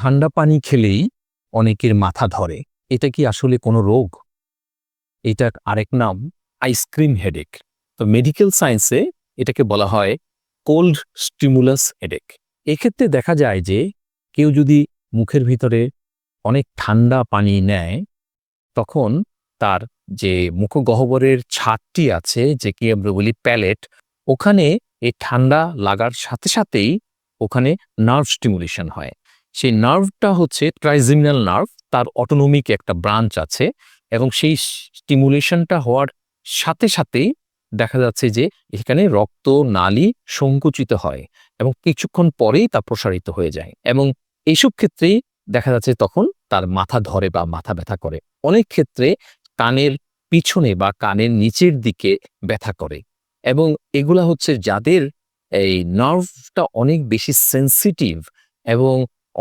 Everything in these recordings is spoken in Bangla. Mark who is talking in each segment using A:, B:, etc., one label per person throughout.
A: ঠান্ডা পানি খেলেই অনেকের মাথা ধরে। এটা কি আসলে কোনো রোগ? এটার আরেক নাম আইসক্রিম হেডেক। তো মেডিকেল সায়েন্সে এটাকে বলা হয় কোল্ড স্টিমুলাস হেডেক। এক্ষেত্রে দেখা যায় যে কেউ যদি মুখের ভিতরে অনেক ঠান্ডা পানি নেয়, তখন তার যে মুখগহ্বরের ছাদটি আছে, যেকে আমরা বলি প্যালেট, ওখানে এই ঠান্ডা লাগার সাথে সাথেই ওখানে নার্ভ স্টিমুলেশন হয়। সেই নার্ভটা হচ্ছে ট্রাইজেমিনাল নার্ভ, তার অটোনমিক একটা ব্রাঞ্চ আছে, এবং সেই স্টিমুলেশনটা হওয়ার সাথে সাথেই দেখা যাচ্ছে যে এখানে রক্ত নালী সংকুচিত হয় এবং কিছুক্ষণ পরেই তা প্রসারিত হয়ে যায়, এবং এইসব ক্ষেত্রেই দেখা যাচ্ছে তখন তার মাথা ধরে বা মাথা ব্যথা করে। অনেক ক্ষেত্রে কানের পিছনে বা কানের নিচের দিকে ব্যথা করে, এবং এগুলা হচ্ছে যাদের এই নার্ভটা অনেক বেশি সেনসিটিভ, এবং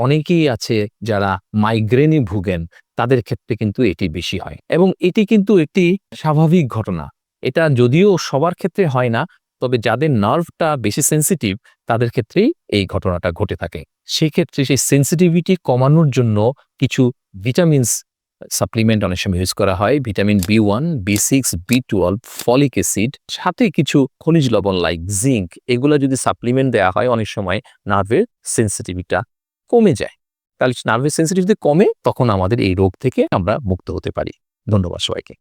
A: অনেকেই আছে যারা মাইগ্রেনে ভুগেন, তাদের ক্ষেত্রে কিন্তু এটি বেশি হয়, এবং এটি কিন্তু একটি স্বাভাবিক ঘটনা। এটা যদিও সবার ক্ষেত্রে হয় না, তবে যাদের নার্ভটা বেশি সেনসিটিভ তাদের ক্ষেত্রেই এই ঘটনাটা ঘটে থাকে। সেক্ষেত্রে সেই সেনসিটিভিটি কমানোর জন্য কিছু ভিটামিনস সাপ্লিমেন্ট অনেক সময় ইউজ করা হয়। Vitamin B1, B6, B12, folic acid, সাথে কিছু খনিজ লবণ লাইক জিঙ্ক, এগুলো যদি সাপ্লিমেন্ট দেওয়া হয় অনেক সময় নার্ভের সেনসিটিভিটা কমে যায়। তাহলে নার্ভের সেনসিটিভিটি কমে, তখন আমাদের এই রোগ থেকে আমরা মুক্ত হতে পারি। ধন্যবাদ সবাইকে।